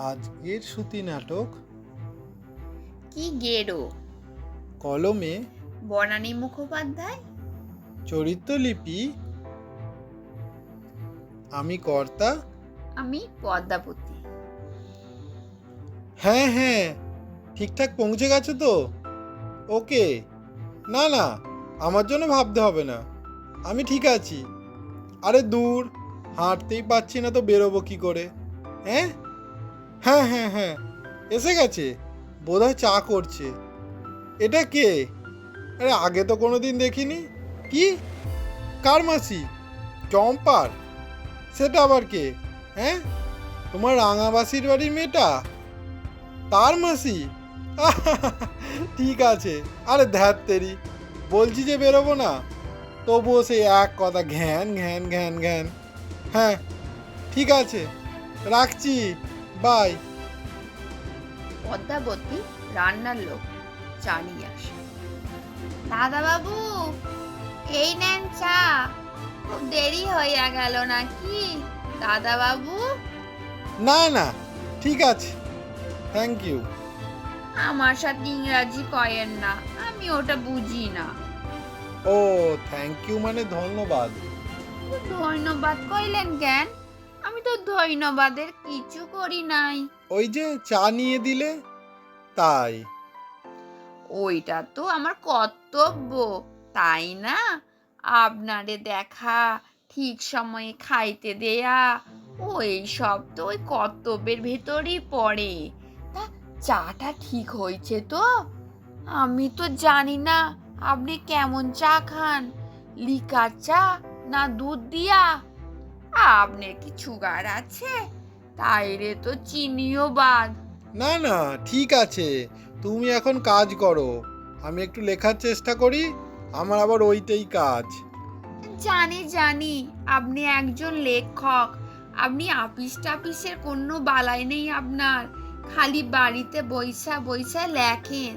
আজকের শ্রুতি নাটক কি গেরো কলমে বনানী মুখোপাধ্যায়। চরিত্রলিপি আমি কর্তা। আমি পদ্মাবতী। হ্যাঁ হ্যাঁ, ঠিকঠাক পৌঁছে গেছো তো? ওকে, না না, আমার জন্য ভাবতে হবে না, আমি ঠিক আছি। আরে দূর, হাঁটতেই পাচ্ছি না তো বেরোবো কি করে? হ্যাঁ হ্যাঁ হ্যাঁ হ্যাঁ, এসে গেছে, বোধহয় চা করছে। এটা কে? আরে আগে তো কোনোদিন দেখিনি। কি, কার মাসি? চম্পার? সেটা আবার কে? হ্যাঁ, তোমার রাঙাবাসির বাড়ির মেয়েটা, তার মাসি? ঠিক আছে। আরে ধ্যাত তেরি, বলছি যে বেরোবো না, তবুও সেই এক কথা, ঘ্যান ঘ্যান ঘ্যান ঘ্যান। হ্যাঁ ঠিক আছে, রাখছি, বাই। পদ্মাবতী রান্নার লোক চালিয়ে আসে। দাদা বাবু, এই নেন চা। খুব দেরি হইয়া গেল নাকি দাদা বাবু? না না, ঠিক আছে, থ্যাংক ইউ। আমার সাথে ইংরাজি কয়েন না, আমি ওটা বুঝি না। ও, থ্যাংক ইউ মানে ধন্যবাদ। ধন্যবাদ কইলেন কেন? আমি তো ধন্যবাদের কিছু করি নাই। ওই যে চা নিয়ে দিলে, তাই। ওইটা তো আমার কর্তব্য, তাই না? আপনারে দেখা, ঠিক সময়ে খাইতে দেয়া, ওই সব তো ওই কর্তব্যের ভেতরই পড়ে। তা চাটা ঠিক হয়েছে তো? আমি তো জানি না আপনি কেমন চা খান, লিকার চা না দুধ দিয়া? আপনার কি সুগার আছে? তাইরে তো চিনিও বাদ। না না, ঠিক আছে, তুমি এখন কাজ করো, আমি একটু লেখার চেষ্টা করি, আমার আবার ওইটাই কাজ। জানি জানি, আপনি একজন লেখক। আপনি আপিস টাপিসের কোনো বালাই নেই আপনার, খালি বাড়িতে বইসা বইসা লেখেন,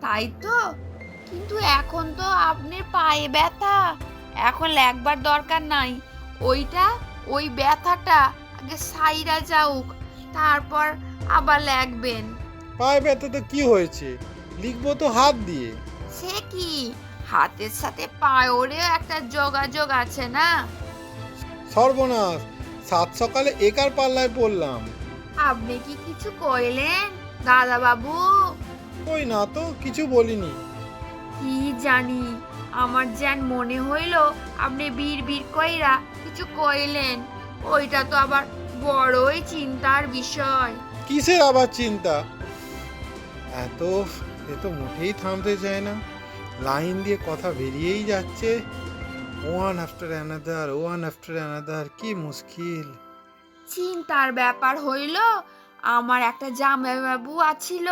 তাই তো? কিন্তু এখন তো আপনার পায়ে ব্যথা, এখন লেখবার দরকার নাই। ওইটা, ওই ব্যথাটা আগে সাইরা যাউক, তারপর আবার লেখবেন। পায়ে ব্যথাটা কি হয়েছে? লিখবো তো হাত দিয়ে। সে কি, হাতের সাথে পায়েরও একটা যোগাযোগ আছে না? সর্বনাশ, সাত সকালে একার পাল্লায় পড়লাম। আপনি কি কিছু কইলেন দাদা বাবু? কই না তো, কিছু বলিনি। কি জানি, আমার যেন মনে হইল আপনি বীর বীর কইরা কিছু কইলেন। ওইটা তো আবার বড়ই চিন্তার বিষয়। কিসের আবার চিন্তা? এত, এ তো মোটেই থামতে চায় না, লাইন দিয়ে কথা বেরিয়েই যাচ্ছে, one after another, one after another, কি মুশকিল। চিন্তার ব্যাপার হইল, আমার একটা জামাইবাবু আছিল,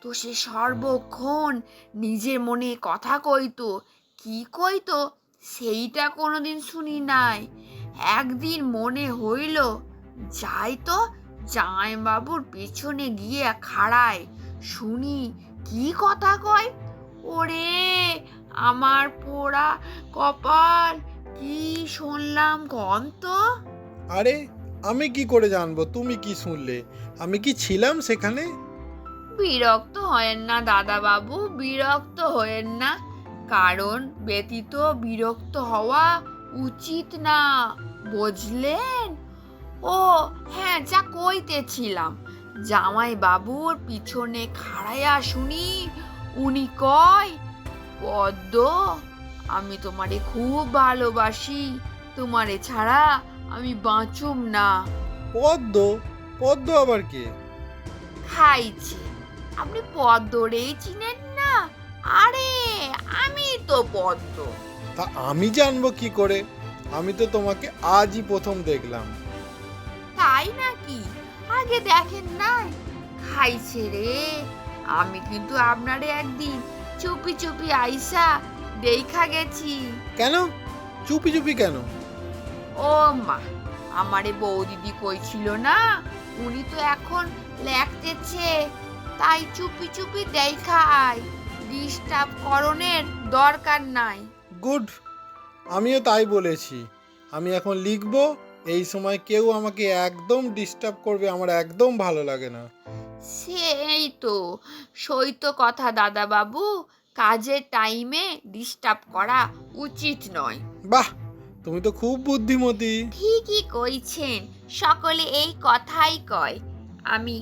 তো সে সর্বক্ষণ নিজের মনে কথা কইতো। কি কইতো সেইটা কোনোদিন শুনি নাই। একদিন মনে হইল যাই তো জামাইবাবুর পেছনে গিয়ে খাড়ায়, শুনি কি কথা কয়। ওরে আমার পোড়া কপাল, কি শুনলাম কন তো? আরে আমি কি করে জানবো তুমি কি শুনলে? আমি কি ছিলাম সেখানে? বিরক্ত হয়েন না দাদা বাবু, বিরক্ত হয়েন না। কারণ ব্যতীত বিরক্ত হওয়া উচিত না, বুঝলেন? ও হ্যাঁ, যা কইতেছিলাম, জামাই বাবুর পিছনে খাড়াইয়া শুনি উনি কয়, পদ্ম, আমি তোমারে খুব ভালোবাসি, তোমারে ছাড়া আমি বাঁচুম না। পদ্ম? পদ্ম আবার কে? খাইছে, আপনি পদ্মরেই চিনেন না? আরে আমি তো পদ্ম। তা আমি জানবো কি করে? আমি তো তোমাকে আজই প্রথম দেখলাম। তাই নাকি? আগে দেখেন নাই? খাইছে রে, আমি কিন্তু আপনারে একদিন চুপি চুপি আইসা দেখা গেছি। কেন? চুপি চুপি কেন? ও মা, আমারে বৌদিদি কইছিল না উনি তো এখন লেখতেছে, তাই চুপি চুপি দেখা আয়, ডিস্টার্ব করণের দরকার নাই। গুড, আমিও তাই বলেছি, আমি এখন লিখবো এই সময় কেউ আমাকে একদম ডিস্টার্ব করবে আমার একদম ভালো লাগে না। সেই তো, সই তো কথা দাদাবাবু, কাজের টাইমে ডিস্টার্ব করা উচিত নয়। বাহ, তুমি তো খুব বুদ্ধিমতী। ঠিকই কইছেন, সকলে এই কথাই কয়। আমি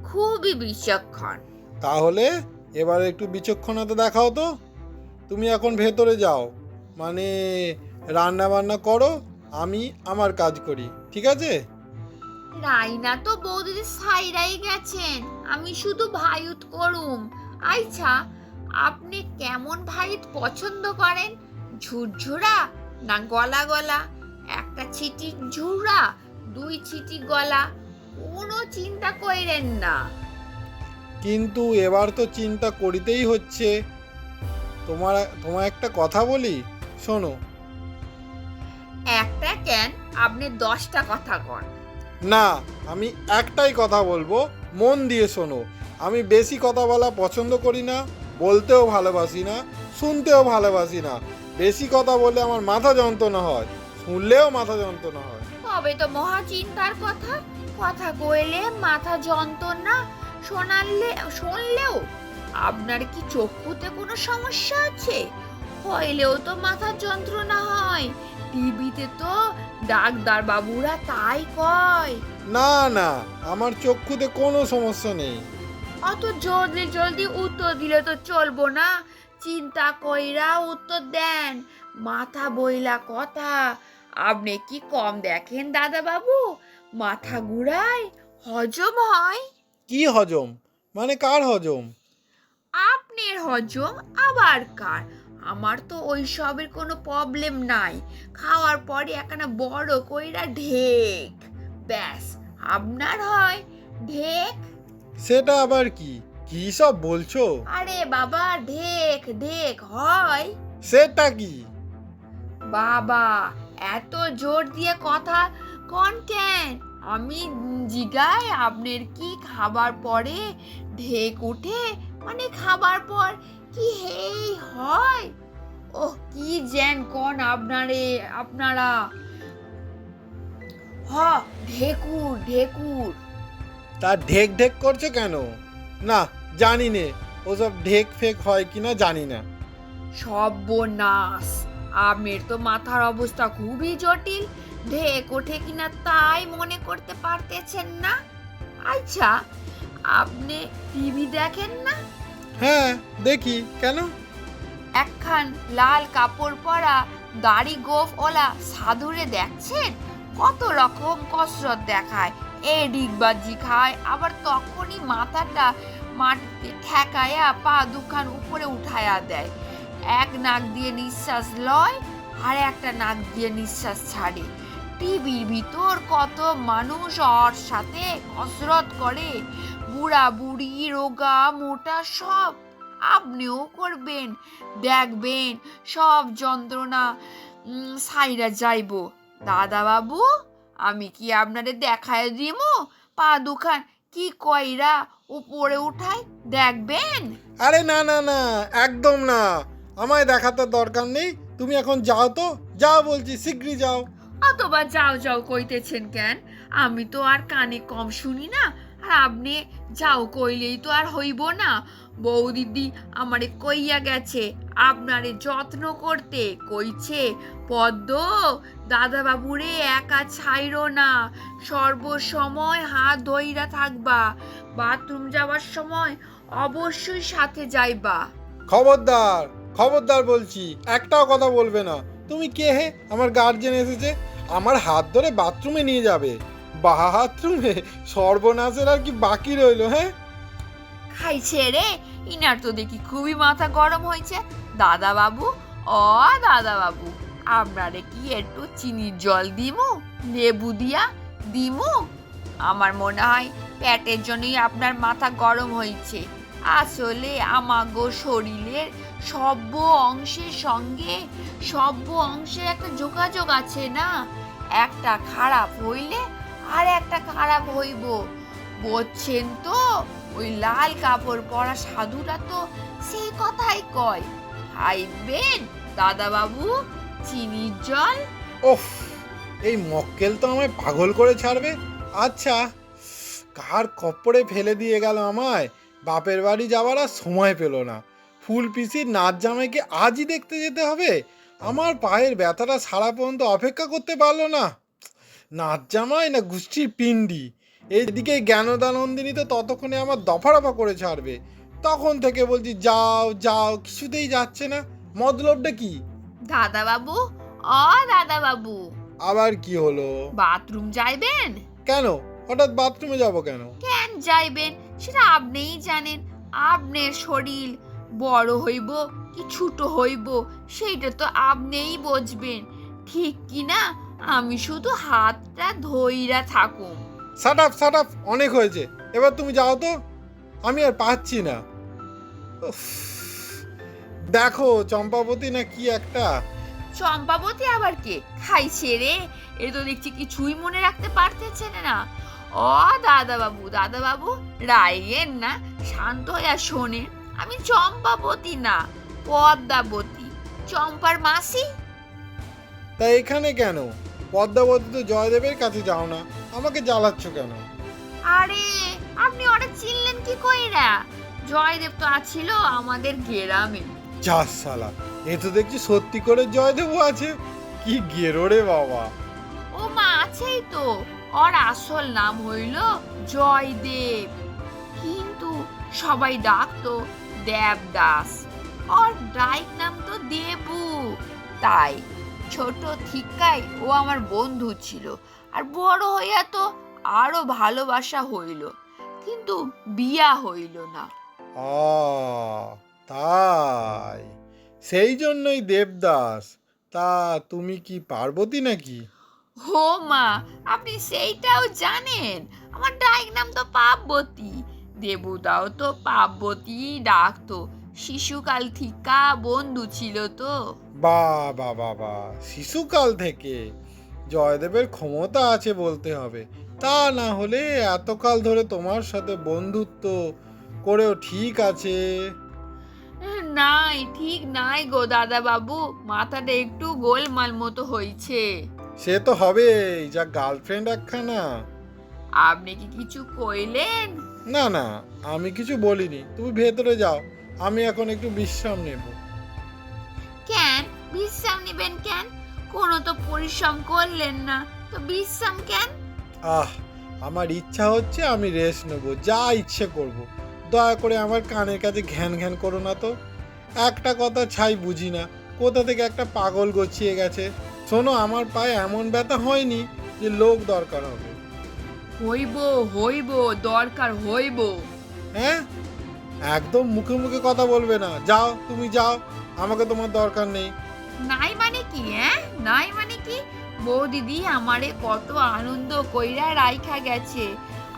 খুবই বিচক্ষণ। তাহলে এবার একটু বিচক্ষণতা দেখাও তো। তুমি এখন ভেতরে যাও, মানে রান্না বান্না করো, আমি আমার কাজ করি, ঠিক আছে? রাইনা তো বৌদিদি সাইরাই গেছেন, আমি শুধু ভাইউত করুম। আচ্ছা, আপনি কেমন ভাইত পছন্দ করেন? ঝুরঝুরা না গলা গলা? একটা ছিটি ঝুরা, দুই ছিটি গলা, কোনো চিন্তা কইরেন না। কিন্তু এবার তো চিন্তা করিতেই হচ্ছে। তোমার একটা কথা বলি, শোনো। একটা কেন, আপনি 10টা কথা কন। না, আমি একটাই কথা বলবো, মন দিয়ে শোনো। আমি বেশি কথা বলা পছন্দ করি না, বলতেও ভালোবাসি না, শুনতেও ভালোবাসি না। বেশি কথা বললে আমার মাথা যন্ত্রণা হয়, শুনলেও মাথা যন্ত্রণা হয়। তবে তো মহা চিন্তার কথা, কথা কইলে মাথা যন্ত্রণা, শুনলেও। আপনার কি চক্ষুতে কোনো সমস্যা আছে? হইলেও তো মাথার যন্ত্রণা হয়। টিভিতে তো ডাক্তার বাবুরা তাই কয়। না না, আমার চক্ষুতে কোনো সমস্যা নেই। অত জলদি জলদি উত্তর দিলে তো চলবো না, চিন্তা কইরা উত্তর দেন। মাথা বইলা কথা। আপনি কি কম দেখেন দাদা বাবু? মাথা ঘুরায়, হজম হয়। কি হজম? মানে কার হজম? আপনার হজম আবার কার? আমার তো ওই সবের কোনো প্রবলেম নাই। খাওয়ার পরে একখানা বড় কইরা ঢেক, ব্যাস। আপনার হয় ঢেক। সেটা আবার কি? কি সব বলছো? আরে বাবা, ঢেক ঢেক হয়। সেটা কি? বাবা, এত জোর দিয়ে কথা কন কেন? আমি জিগাই আপনার কি খাবার পরে ঢেক উঠে, মানে খাবার পর কি হেই হয়? ওহ, কি যেন কন আপনারা। হ, ঢেকুর ঢেকুর। তা ঢেক ঢেক করছো কেন? না, জানি নে ওসব ঢেক ফেক হয় কিনা জানি না। সর্বনাশ, আপনার তো মাথার অবস্থা খুবই জটিল। ঢেক ওঠে কিনা তাই মনে করতে পারতেছেন না? আচ্ছা, আপনি টিভি দেখেন না? হ্যাঁ, দেখি, কেন? একখান লাল কাপড় পরা দাড়ি গোফ ওলা সাধুরে দেখছেন? কত রকম কসরত দেখায়, ডিগবাজি খায়, আবার তখনই মাথাটা মাটিতে ঠেকায়া পা দুখান উপরে উঠায়া দেয়। এক নাক দিয়ে নিঃশ্বাস লয়, আর একটা নাক দিয়ে নিঃশ্বাস ছাড়ে। টিভির ভিতর কত মানুষ ওর সাথে কসরত করে, বুড়া বুড়ি, রোগা মোটা সব। আপনিও করবেন, দেখবেন সব যন্ত্রণা সাইরা যাইব। দাদা বাবু, আমি কি আপনারে দেখায় দিব পা দুখান কি কইরা উপরে উঠাই, দেখবেন? আরে না না না, একদম না, আমায় দেখাতে দরকার নেই। তুমি এখন যাও তো, যাও বলছি, শিগগিরই যাও। অতবা যাও যাও কইতেছেন কেন? আমি তো আর কানে কম শুনি না, আর আপনি যাও কইলেই তো আর হইব না। বৌদিদি আমারে কইয়া গেছে আপনারে যত্ন করতে, কইছে পদ্ম, দাদা বাবুরে একা ছাইরো না, সর্বসময় হাত ধইরা থাকবা, বাথরুম যাওয়ার সময় অবশ্যই সাথে যাইবা। খবরদার, খবরদার বলছি, একটাও কথা বলবে না। তুমি কে হে? আমার গার্জেন এসেছে, আমার হাত ধরে বাথরুমে নিয়ে যাবে? বাথরুমে? সর্বনাশের আর কি বাকি রইলো? হ্যাঁ, খাইছে রে, ইনার তো দেখি খুবই মাথা গরম হয়েছে। দাদা বাবু, ও দাদা বাবু, আপনারে কি একটু চিনির জল দিমু, লেবু দিয়া দিমু? আমার মনে হয় পেটের জন্যই আপনার মাথা গরম হয়েছে। আসলে আমাগো শরীরের সব্য অংশের সঙ্গে সব্য অংশের একটা যোগাযোগ আছে না? একটা খারাপ হইলে আর একটা খারাপ হইব, বুঝছেন তো? ওই লাল কাপড় পরা সাধুরা তো সেই কথাই কয়। খাইবেন দাদা বাবু চিনির জল? ওফ, এই মক্কেল তো আমায় পাগল করে ছাড়বে। আচ্ছা, কার কপ্পরে ফেলে দিয়ে গেল আমায়, বাপের বাড়ি যাওয়ার আর সময় পেল না। ফুল পিসির নাচ জামাইকে আজই দেখতে যেতে হবে। আমার পায়ের ব্যথাটা সারা পর্যন্ত অপেক্ষা করতে পারলো না। নাচ জামাই না গোষ্ঠীর পিণ্ডি, এইদিকে জ্ঞানদানন্দিনী তো ততক্ষণে আমার দফারফা করে ছাড়বে। তখন থেকে বলছি যাও যাও, কিছুতেই যাচ্ছে না। মতলবটা কি? দাদা বাবু, ও দাদা বাবু, আবার কি হলো? বাথরুম যাইবেন? কেন হঠাৎ বাথরুমে যাব কেন? কেন যাইবেন সেটা আপনিই জানেন। আপনার শরীর বড় হইব কি ছোট হইব সেইটা তো আপনিই বুঝবেন, ঠিক কি না? আমি শুধু হাতটা ধইরা থাকুম। শাট আপ, অনেক হয়েছে, এবার তুমি যাও তো, আমি আর পাচ্ছি না। উফ, দেখো চম্পাবতী না কি একটা। চম্পাবতী আবার কে খাইছে রে? এ তো দেখছি কিছুই মনে রাখতে পারতেছে না। ও দাদা বাবু রাইয়েন না, শান্ত হইয়া শোনে। আমি চম্পাবতী না, পদ্মাবতী, চম্পার মাসি। তা এখানে কেন? পদ্মাবতী তো জয়দেবের কাছে যাও না, আমাকে জ্বালাচ্ছ কেন? আরে আপনি ওরা চিনলেন কি কইরা? জয়দেব তো আছিল আমাদের গ্রামে। যা শালা, এ তো দেখছি সত্যি করে জয়দেবও আছে। কি গেরো রে বাবা। ও মা, আছেই তো। ওর আসল নাম হইল জয়দেব, কিন্তু সবাই ডাকতো দেবদাস। ওর ডাইক নাম তো দেবু। তাই ছোট থিকায় ও আমার বন্ধু ছিল, আর বড় হইয়া তো আরো ভালোবাসা হইল, কিন্তু বিয়া হইল না। আ, তাই সেই জন্যই দেবদাস। তা তুমি কি পার্বতী নাকি? হো মা, আপনি সেইটাও জানেন? আমার ডাইক নাম তো পার্বতী। দেবুদাও তো পার্বতী ডাকতো, শিশুকাল থিকা বন্ধু ছিল তো। বা শিশুকাল থেকে জয়দেবের ক্ষমতা আছে বলতে হবে। তা না হলে এতকাল ধরে তোমার সাথে বন্ধুত্ব করেও ঠিক আছে। নাই, ঠিক নাই গো দাদা বাবু, মাথাটা একটু গোলমাল মতো হইছে। সে তো হবে, যা গার্লফ্রেন্ড একখানা। আপনি কি কিছু কইলেন? না না, আমি কিছু বলিনি, তুমি ভেতরে যাও, আমি এখন একটু বিশ্রাম নেব। কেন বিশ্রাম নিবেন কেন? কোনো তো পরিশ্রম করলেন না, তো বিশ্রাম কেন? আহ, আমার ইচ্ছা হচ্ছে আমি রেস্ট নেব, যা ইচ্ছে করব। দয়া করে আমার কানের কাছে ঘ্যান ঘ্যান করো না তো। একটা কথা ছাই বুঝি না, কোথা থেকে একটা পাগল গছিয়ে গেছে। শোনো, আমার পায়ে এমন ব্যথা হয়নি যে লোক দরকার হবে। হইব হইব, দরকার হইব। হ্যাঁ, একদম মুখে মুখে কথা বলবে না। যাও, তুমি যাও, আমাকে তোমার দরকার নেই। নাই মানে কি? নাই মানে কি? বউ দিদি আমারে কত আনন্দ কইরা রাইখা গেছে,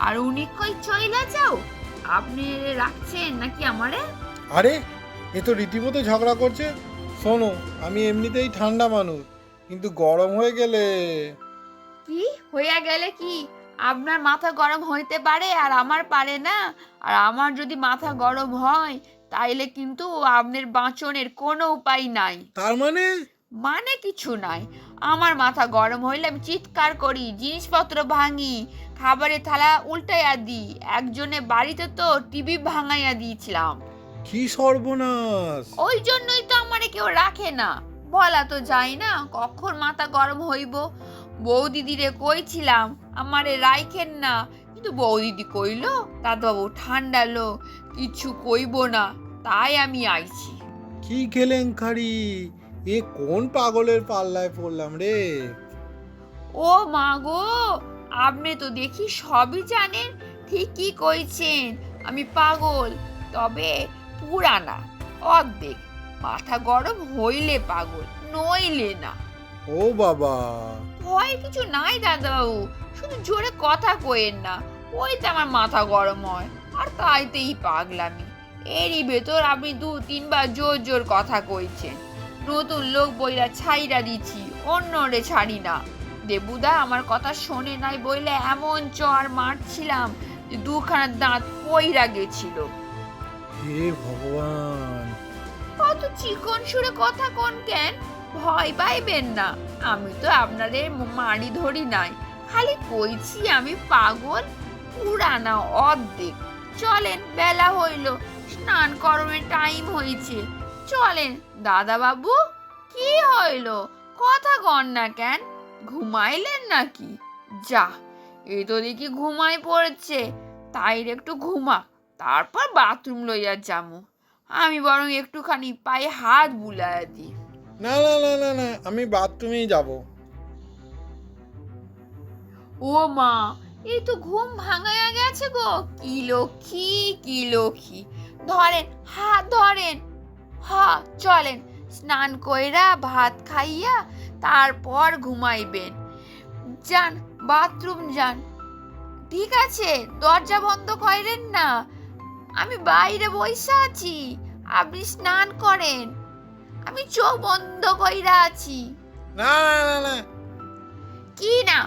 আর উনি কই চইলা যাও? আপনি রাখছেন নাকি আমারে? আরে, এ তো রীতিমতো ঝগড়া করছে। শোনো, আমি এমনিতেই ঠান্ডা মানুষ, কিন্তু গরম হয়ে গেলে। কি হইয়া গেলে কি? আপনার মাথা গরম হইতে পারে আর আমার পারে না। আর আমার যদি মাথা গরম হয় তাইলে কিন্তু আপনার বাঁচনের কোনো উপায় নাই। তার মানে? মানে কিছু নাই। আমার মাথা গরম হইলে আমি চিৎকার করি, জিনিসপত্র ভাঙি, খাবারের থালা উল্টাইয়া দিই। একজনে বাড়িতে তো টিভি ভাঙাইয়া দিয়েছিলাম। কি সর্বনাশ! ওই জন্যই তো আমারে কেউ রাখে না। বলা তো যায় না কখন মাথা গরম হইব। বৌদিদিরে কইছিলাম আমারে রাইখেন না, কিন্তু বৌদিদি কইল দাদাবাবু ঠান্ডা লোক, কিছু কইব না, তাই আমি আইছি। কি কেলেঙ্কারি! এ কোন পাগলের পাল্লায় পড়লাম রে? ও মা গো, আপনি তো দেখি সবই জানেন। ঠিকই কইছেন, আমি পাগল, তবে পুরানা, অর্ধেক। মাথা গরম হইলে পাগল, নইলে না। ও বাবা! ভয় কিছু নাই দাদাবাবু, শুধু জোরে কথা কইেন না। ওইতে আমার মাথা গরম হয়, আর তাইতেই পাগলামি। এরই ভেতর আপনি 2-3 বার জোর জোর কথা কইছেন। নতুন লোক বইরা ছাইরা দিছি, অন্যরে ছাড়ি না। দেবুদা আমার কথা শোনে নাই বইলে এমন চর মারছিলাম যে 2খানা দাঁত পইরা গেছিল। হে ভগবান! কত চিকন সুরে কথা কোন কেন? ভয় পাইবেন না, আমি তো আপনাদের মারি ধরি নাই, খালি কইছি আমি পাগল পুরানা অর্ধেক। চলেন, বেলা হইল, স্নান করণের টাইম হয়েছে, চলেন। দাদা বাবু, কি হইল, কথা কন না কেন? ঘুমাইলেন নাকি? যা, এই তো দেখি ঘুমাই পড়েছে। তাই একটু ঘুমা, তারপর বাথরুম লইয়া যামু। আমি বরং একটুখানি পায়ে হাত বুলাইয়া দিই। না না না না না, আমি বাথরুমেই যাব। ও মা, এই তো ঘুম ভাঙায়া গেছে গো। কি লক্ষ্মী, কি লক্ষ্মী। ধরেন, হাত ধরেন। চলেন, স্নান কইরা ভাত খাইয়া তারপর ঘুমাইবেন। যান, বাথরুম যান। ঠিক আছে, দরজা বন্ধ করেন না, আমি বাইরে বইসা আছি, আপনি স্নান করেন, আমি চোখ বন্ধ কইরা আছি। না না না না, কি না?